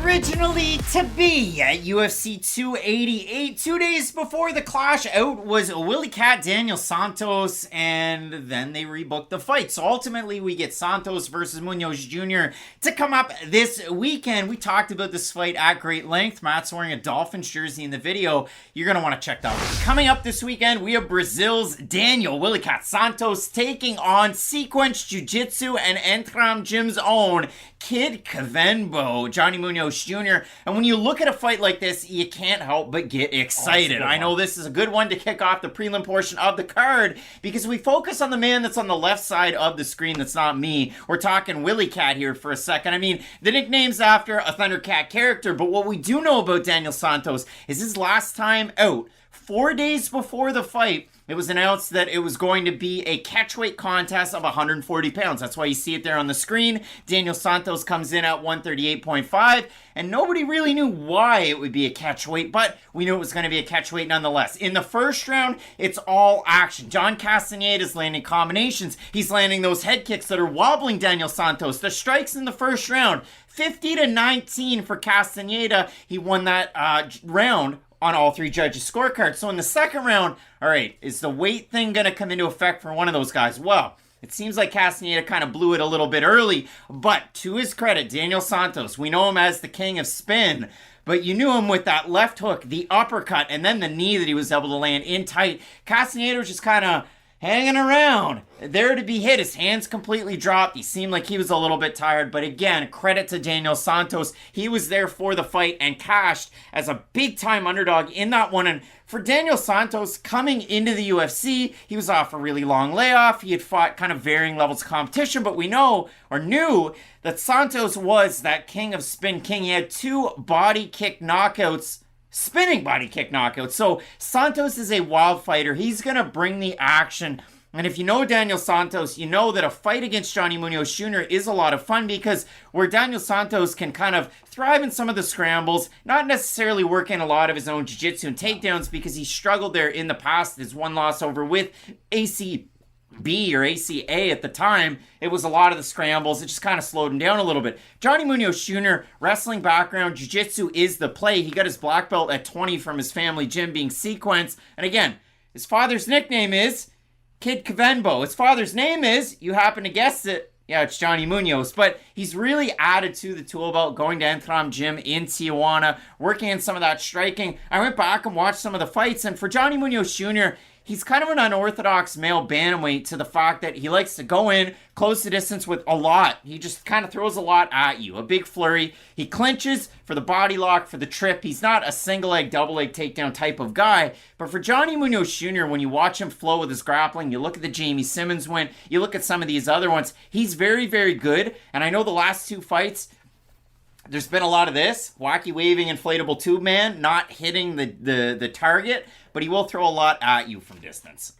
originally to be at UFC 288. 2 days before the clash, out was Willycat, Daniel Santos, and then they rebooked the fight. So ultimately, we get Santos versus Munoz Jr. to come up this weekend. We talked about this fight at great length. Matt's wearing a Dolphins jersey in the video. You're going to want to check that out. Coming up this weekend, we have Brazil's Daniel Willycat Santos taking on Sequence Jiu-Jitsu and Entram Gym's own Kid Kvenbo, Johnny Munoz Jr. And when you look at a fight like this, you can't help but get excited. I know this is a good one to kick off the prelim portion of the card because we focus on the man that's on the left side of the screen that's not me. We're talking Willycat here for a second. I mean, the nickname's after a Thundercat character, but what we do know about Daniel Santos is his last time out, 4 days before the fight, it was announced that it was going to be a catchweight contest of 140 pounds. That's why you see it there on the screen. Daniel Santos comes in at 138.5, and nobody really knew why it would be a catchweight, but we knew it was going to be a catchweight nonetheless. In the first round, it's all action. John Castaneda is landing combinations. He's landing those head kicks that are wobbling Daniel Santos. The strikes in the first round, 50-19 for Castaneda. He won that round on all three judges' scorecards. So in the second round, all right, is the weight thing going to come into effect for one of those guys? Well, it seems like Castaneda kind of blew it a little bit early, but to his credit, Daniel Santos, we know him as the king of spin, but you knew him with that left hook, the uppercut, and then the knee that he was able to land in tight. Castaneda was just kind of hanging around, there to be hit. His hands completely dropped. He seemed like he was a little bit tired, but again, credit to Daniel Santos. He was there for the fight and cashed as a big-time underdog in that one. And for Daniel Santos, coming into the UFC, he was off a really long layoff. He had fought kind of varying levels of competition, but we know, or knew, that Santos was that king of spin king. He had 2 body kick knockouts, spinning body kick knockouts. So Santos is a wild fighter. He's going to bring the action. And if you know Daniel Santos, you know that a fight against Johnny Munoz Jr. is a lot of fun because where Daniel Santos can kind of thrive in some of the scrambles, not necessarily work in a lot of his own jiu-jitsu and takedowns because he struggled there in the past. His one loss over with ACB or ACA at the time, it was a lot of the scrambles. It just kind of slowed him down a little bit. Johnny Munoz Jr., wrestling background, jiu-jitsu is the play. He got his black belt at 20 from his family gym being Sequence. And again, his father's nickname is Kid Kvenbo. His father's name is, you happen to guess it, yeah, it's Johnny Munoz, but he's really added to the tool belt, going to Entram Gym in Tijuana, working on some of that striking. I went back and watched some of the fights, and for Johnny Munoz Jr., he's kind of an unorthodox male bantamweight to the fact that he likes to go in, close the distance with a lot. He just kind of throws a lot at you. A big flurry. He clinches for the body lock, for the trip. He's not a single leg, double leg takedown type of guy. But for Johnny Munoz Jr., when you watch him flow with his grappling, you look at the Jamie Simmons win, you look at some of these other ones, he's very, very good. And I know the last 2 fights, there's been a lot of this. Wacky waving inflatable tube man, not hitting the target, but he will throw a lot at you from distance.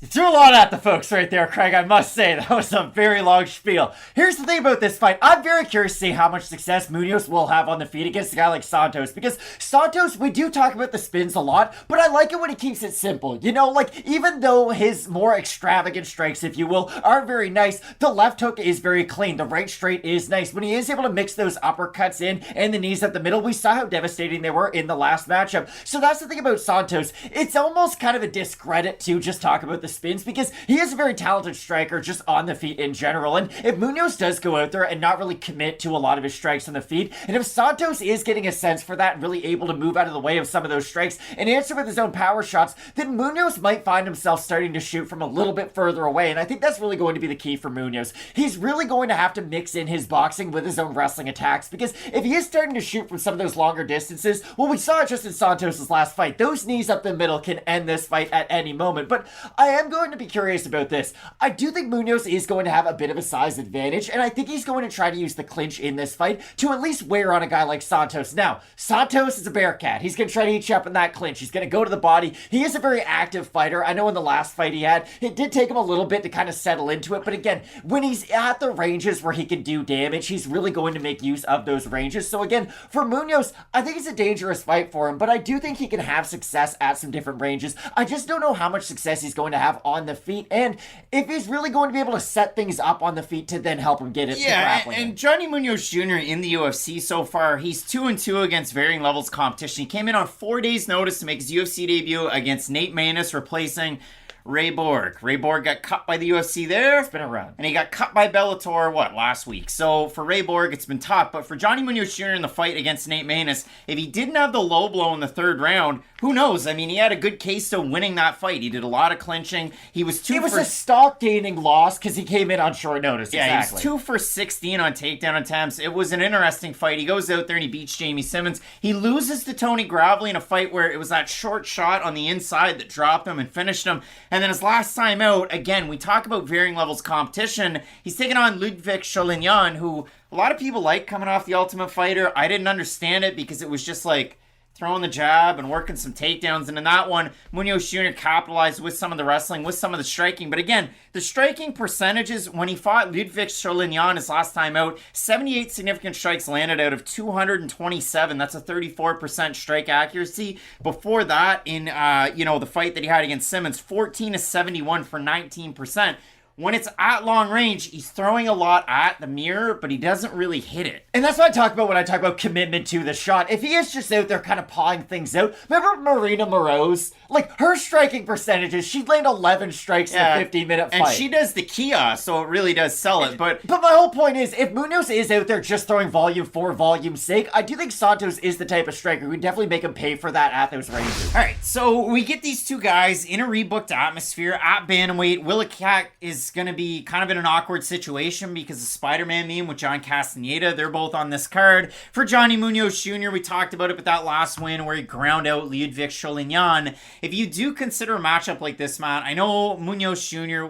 You threw a lot at the folks right there, Craig. I must say, that was a very long spiel. Here's the thing about this fight. I'm very curious to see how much success Munoz will have on the feet against a guy like Santos. Because Santos, we do talk about the spins a lot, but I like it when he keeps it simple. You know, like, even though his more extravagant strikes, if you will, are very nice, the left hook is very clean. The right straight is nice. When he is able to mix those uppercuts in and the knees at the middle, we saw how devastating they were in the last matchup. So that's the thing about Santos. It's almost kind of a discredit to just talk about the spins because he is a very talented striker just on the feet in general. And if Munoz does go out there and not really commit to a lot of his strikes on the feet, and if Santos is getting a sense for that and really able to move out of the way of some of those strikes and answer with his own power shots, then Munoz might find himself starting to shoot from a little bit further away. And I think that's really going to be the key for Munoz. He's really going to have to mix in his boxing with his own wrestling attacks because if he is starting to shoot from some of those longer distances, well, we saw it just in Santos' last fight. Those knees up the middle can end this fight at any moment. But I am going to be curious about this. I do think Munoz is going to have a bit of a size advantage, and I think he's going to try to use the clinch in this fight to at least wear on a guy like Santos. Now, Santos is a bearcat. He's going to try to eat you up in that clinch. He's going to go to the body. He is a very active fighter. I know in the last fight he had, it did take him a little bit to kind of settle into it, but again, when he's at the ranges where he can do damage, he's really going to make use of those ranges. So again, for Munoz, I think it's a dangerous fight for him, but I do think he can have success at some different ranges. I just don't know how much success he's going to have have on the feet, and if he's really going to be able to set things up on the feet to then help him get it. Yeah, and Johnny Munoz Jr. in the UFC so far, he's 2-2 against varying levels competition. He came in on 4 days' notice to make his UFC debut against Nate Maness, replacing Ray Borg. Ray Borg got cut by the UFC there. It's been a run. And he got cut by Bellator, last week. So for Ray Borg, it's been tough. But for Johnny Munoz Jr. in the fight against Nate Maness, if he didn't have the low blow in the third round, who knows? I mean, he had a good case to winning that fight. He did a lot of clinching. He was a stock gaining loss because he came in on short notice. Yeah, exactly. He was 2 for 16 on takedown attempts. It was an interesting fight. He goes out there and he beats Jamie Simmons. He loses to Tony Gravely in a fight where it was that short shot on the inside that dropped him and finished him. And then his last time out, again, we talk about varying levels competition. He's taking on Ludwig Cholinyan, who a lot of people like coming off the Ultimate Fighter. I didn't understand it because it was just like throwing the jab and working some takedowns. And in that one, Munoz Jr. capitalized with some of the wrestling, with some of the striking. But again, the striking percentages, when he fought Ludwig Cholinyan his last time out, 78 significant strikes landed out of 227. That's a 34% strike accuracy. Before that, in the fight that he had against Simmons, 14 to 71 for 19%. When it's at long range, he's throwing a lot at the mirror, but he doesn't really hit it. And that's what I talk about when I talk about commitment to the shot. If he is just out there kind of pawing things out, remember Marina Moroz? Like, her striking percentages, she'd land 11 strikes in a 15-minute fight. And she does the Kia, so it really does sell it. But my whole point is, if Munoz is out there just throwing volume for volume's sake, I do think Santos is the type of striker who would definitely make him pay for that at those ranges. All right, so we get these two guys in a rebooked atmosphere at bantamweight. Willycat is going to be kind of in an awkward situation because of Spider-Man meme with John Castaneda. They're both on this card. For Johnny Munoz Jr., we talked about it with that last win where he ground out Ludwig Cholinyan. If you do consider a matchup like this, Matt, I know Munoz Jr.,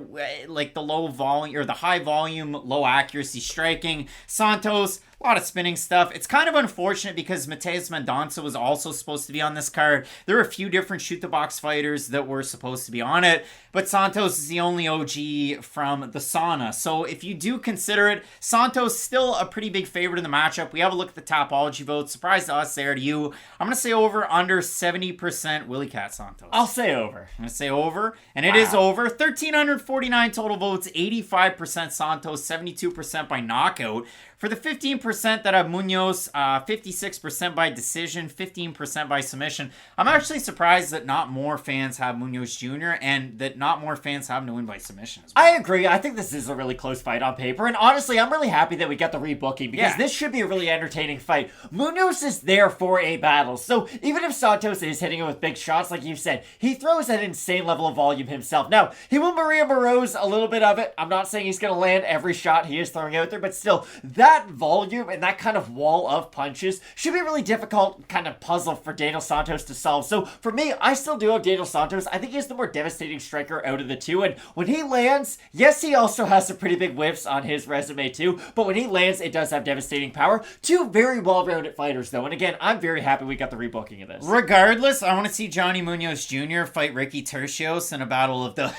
like the low volume or the high volume, low accuracy striking. Santos, a lot of spinning stuff. It's kind of unfortunate because Mateus Mendonça was also supposed to be on this card. There are a few different shoot-the-box fighters that were supposed to be on it, but Santos is the only OG from the sauna. So if you do consider it, Santos still a pretty big favorite in the matchup. We have a look at the Tapology vote. Surprise to us there, to you. I'm going to say over under 70% Willycat Santos. I'll say over. I'm going to say over, and it is over. 1,349 total votes, 85% Santos, 72% by knockout. For the 15% that have Munoz, 56% by decision, 15% by submission. I'm actually surprised that not more fans have Munoz Jr. and that not more fans have him to win by submission as well. I agree. I think this is a really close fight on paper. And honestly, I'm really happy that we got the rebooking because this should be a really entertaining fight. Munoz is there for a battle. So even if Santos is hitting him with big shots, like you said, he throws an insane level of volume himself. Now, he will Maria Moroz a little bit of it. I'm not saying he's going to land every shot he is throwing out there, but still, that volume and that kind of wall of punches should be a really difficult kind of puzzle for Daniel Santos to solve. So for me, I still do have Daniel Santos. I think he's the more devastating striker out of the two. And when he lands, yes, he also has some pretty big whiffs on his resume too. But when he lands, it does have devastating power. Two very well-rounded fighters though. And again, I'm very happy we got the rebooking of this. Regardless, I want to see Johnny Munoz Jr. fight Ricky Tercios in a battle of the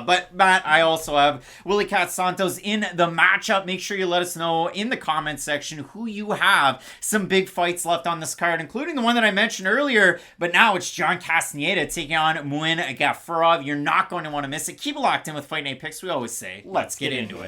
But Matt, I also have Willycat Santos in the matchup. Make sure you let us know in the comment section who you have. Some big fights left on this card, including the one that I mentioned earlier, but now it's John Castaneda taking on Muin Gafurov. You're not going to want to miss it. Keep it locked in with Fight Night Picks. We always say, let's get into it.